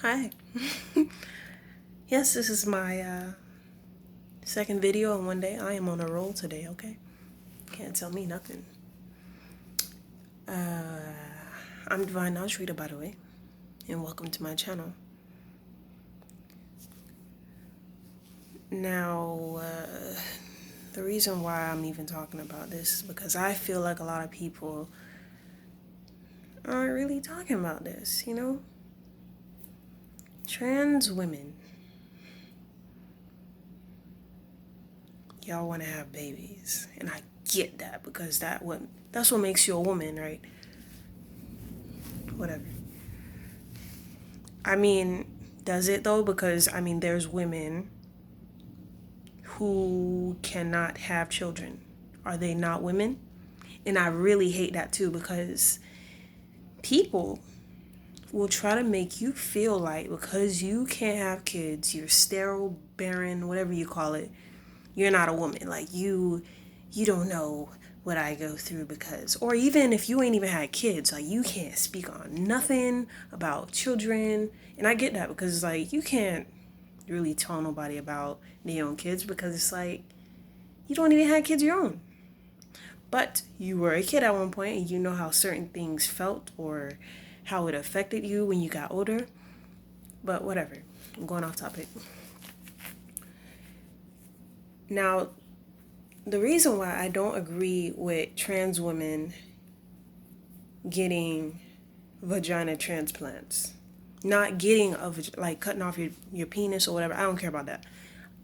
Hi. Yes, this is my second video in one day. I am on a roll today, okay? Can't tell me nothing. I'm Divine Reader, by the way, and welcome to my channel. Now, the reason why I'm even talking about this is because I feel like a lot of people aren't really talking about this, you know? Trans women. Y'all want to have babies, and I get that because that's what makes you a woman, right? Whatever. I mean, does it though? Because there's women who cannot have children. Are they not women? And I really hate that too, because people will try to make you feel like because you can't have kids, you're sterile, barren, whatever you call it, you're not a woman. Like you don't know what I go through because, or even if you ain't even had kids, like you can't speak on nothing about children. And I get that because like you can't really tell nobody about their own kids because it's like you don't even have kids of your own. But you were a kid at one point and you know how certain things felt or how it affected you when you got older. But whatever. I'm going off topic. Now, the reason why I don't agree with trans women getting vagina transplants, not getting like cutting off your penis or whatever, I don't care about that.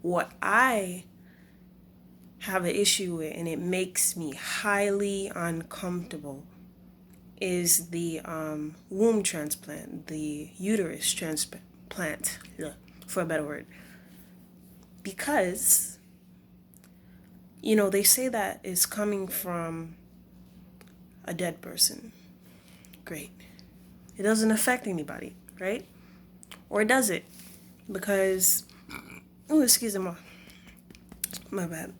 What I have an issue with, and it makes me highly uncomfortable, is the womb transplant, the uterus transplant, for a better word. Because, they say that it's coming from a dead person. Great. It doesn't affect anybody, right? Or does it? Because, oh, excuse me, my bad.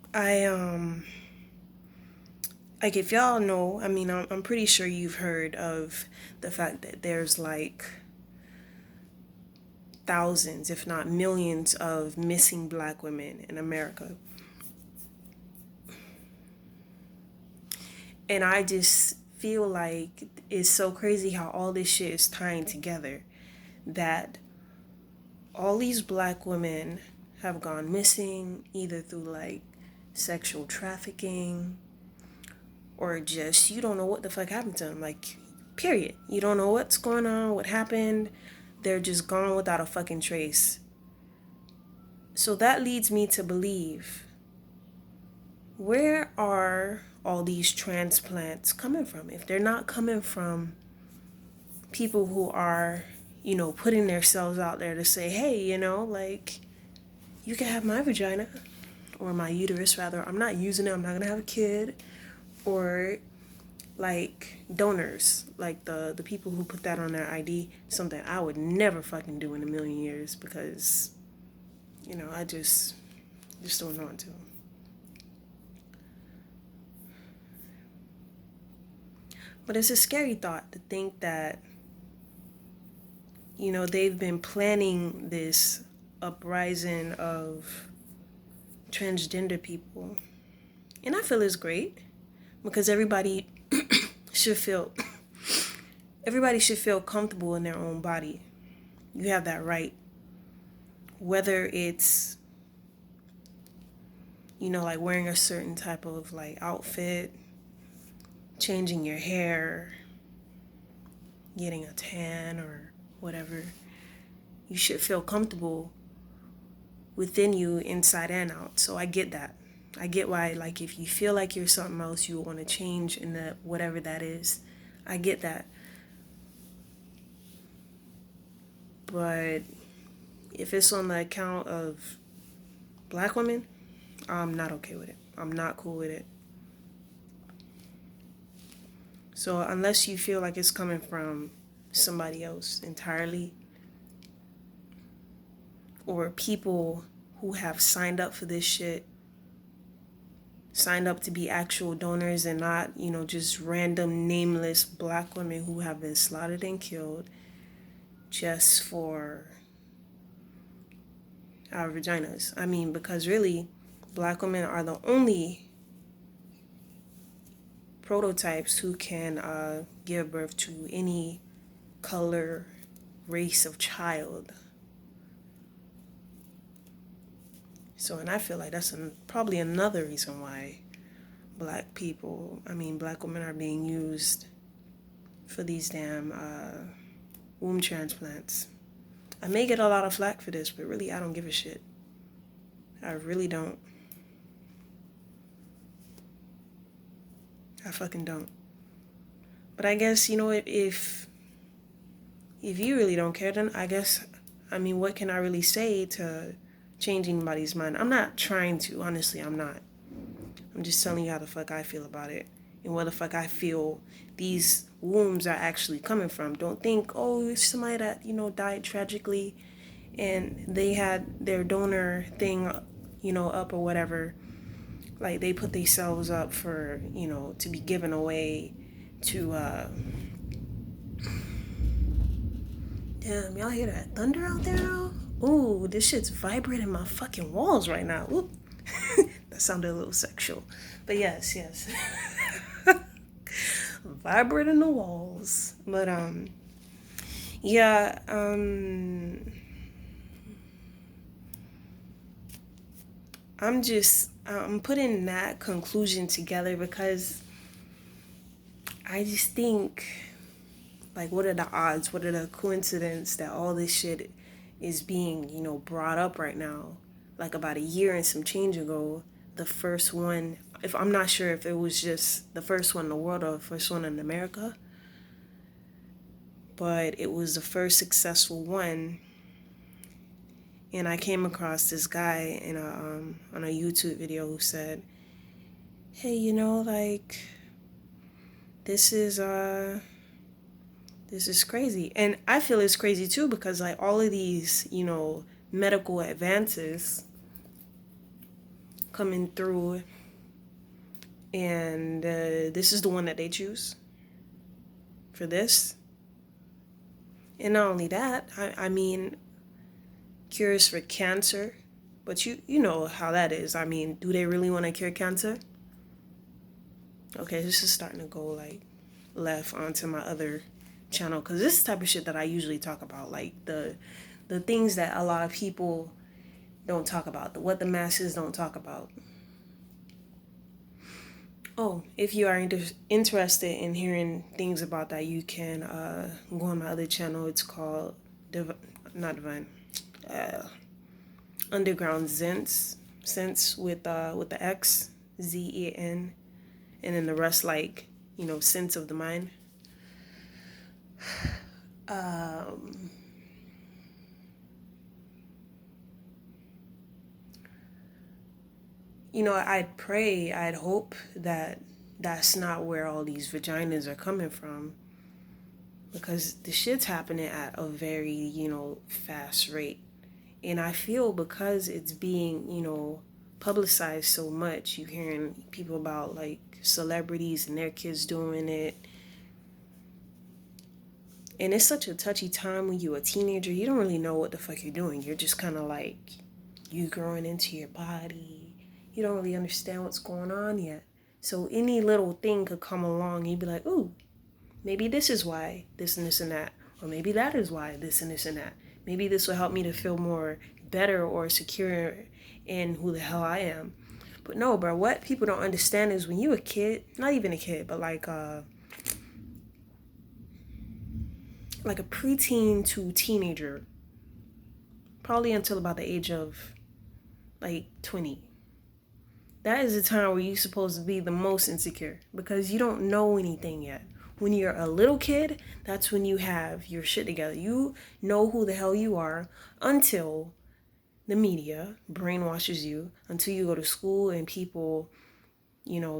Like if y'all know, I'm pretty sure you've heard of the fact that there's like thousands, if not millions, of missing black women in America. And I just feel like it's so crazy how all this shit is tying together, that all these black women have gone missing either through like sexual trafficking or just you don't know what the fuck happened to them, like period. You don't know what's going on, what happened. They're just gone without a fucking trace. So that leads me to believe, where are all these transplants coming from? If they're not coming from people who are, putting themselves out there to say, hey, like, you can have my vagina, or my uterus rather, I'm not using it, I'm not gonna have a kid. Or like donors, like the people who put that on their ID, something I would never fucking do in a million years because, I just don't want to. But it's a scary thought to think that, they've been planning this uprising of transgender people. And I feel it's great because should feel everybody should feel comfortable in their own body. You have that right. Whether it's, like wearing a certain type of like outfit, changing your hair, getting a tan or whatever, you should feel comfortable within you, inside and out. So I get that. I get why, like, if you feel like you're something else, you want to change in the whatever that is. I get that. But if it's on the account of black women, I'm not okay with it. I'm not cool with it. So unless you feel like it's coming from somebody else entirely, or people who have signed up for this shit, signed up to be actual donors and not, just random nameless black women who have been slaughtered and killed, just for our vaginas. I mean, because really, black women are the only prototypes who can give birth to any color, race of child. So, and I feel like that's probably another reason why black women are being used for these damn womb transplants. I may get a lot of flack for this, but really, I don't give a shit. I really don't. I fucking don't. But I guess, if you really don't care, then I guess, what can I really say to change anybody's mind? I'm not trying to, honestly, I'm not. I'm just telling you how the fuck I feel about it. And where the fuck I feel these wombs are actually coming from. Don't think, oh, it's somebody that, died tragically and they had their donor thing, up or whatever. Like, they put themselves up for, to be given away to, Damn, y'all hear that thunder out there, though? Ooh, this shit's vibrating my fucking walls right now. Ooh. That sounded a little sexual. But yes. Vibrating the walls. But, yeah, I'm putting that conclusion together because I just think, like, what are the odds? What are the coincidences that all this shit is being, brought up right now? Like, about a year and some change ago, the first one, if I'm not sure if it was just the first one in the world or the first one in America, but it was the first successful one. And I came across this guy in on a YouTube video who said, hey, like, this is crazy. And I feel it's crazy too because, like, all of these, medical advances coming through, and this is the one that they choose for this. And not only that, I mean, cures for cancer, but you know how that is. I mean, do they really want to cure cancer? Okay, this is starting to go, like, left onto my other channel, because this is the type of shit that I usually talk about, like the things that a lot of people don't talk about, what the masses don't talk about. Oh, if you are interested in hearing things about that, you can go on my other channel. It's called Underground Sense with the X, Zen, and then the rest, like, sense of the mind. I'd hope that that's not where all these vaginas are coming from, because the shit's happening at a very, fast rate. And I feel because it's being, publicized so much, you're hearing people about, like, celebrities and their kids doing it. And it's such a touchy time when you're a teenager. You don't really know what the fuck you're doing. You're just kind of like, you growing into your body. You don't really understand what's going on yet. So any little thing could come along and you'd be like, ooh, maybe this is why this and this and that. Or maybe that is why this and this and that. Maybe this will help me to feel more better or secure in who the hell I am. But no, bro, what people don't understand is when you a kid, not even a kid, but like a preteen to teenager, probably until about the age of, like, 20. That is the time where you're supposed to be the most insecure because you don't know anything yet. When you're a little kid, that's when you have your shit together. You know who the hell you are until the media brainwashes you, until you go to school and people,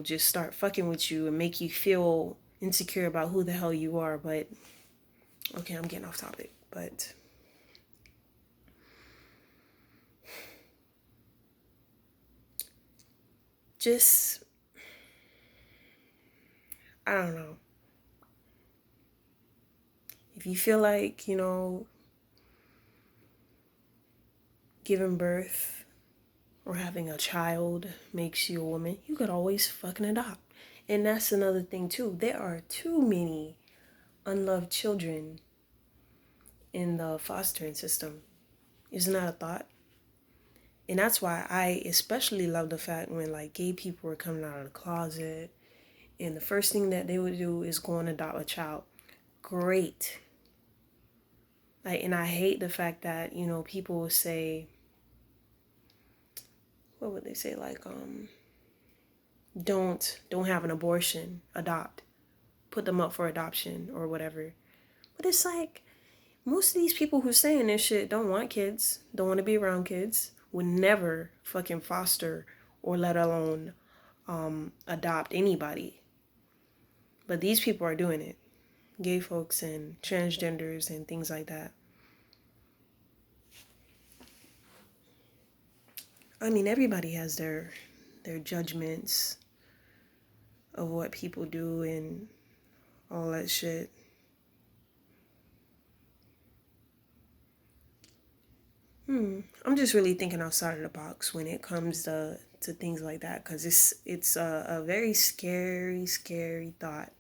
just start fucking with you and make you feel insecure about who the hell you are. But, okay, I'm getting off topic, but just, I don't know. If you feel like, giving birth or having a child makes you a woman, you could always fucking adopt. And that's another thing too. There are too many unloved children in the fostering system. Isn't that a thought? And that's why I especially love the fact when like gay people were coming out of the closet and the first thing that they would do is go and adopt a child. Great. Like, and I hate the fact that, you know, people will say, what would they say? Like, don't have an abortion, adopt. Put them up for adoption or whatever. But it's like, most of these people who saying this shit don't want kids, don't want to be around kids, would never fucking foster or let alone adopt anybody. But these people are doing it. Gay folks and transgenders and things like that. I mean, everybody has their judgments of what people do and all that shit. I'm just really thinking outside of the box when it comes to things like that, because it's a very scary thought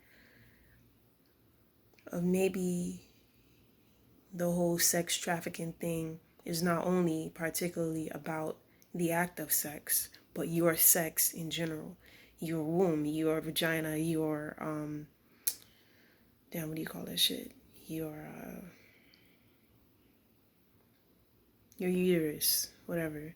of maybe the whole sex trafficking thing is not only particularly about the act of sex, but your sex in general. Your womb, your vagina, your damn, what do you call that shit? Your uterus, whatever.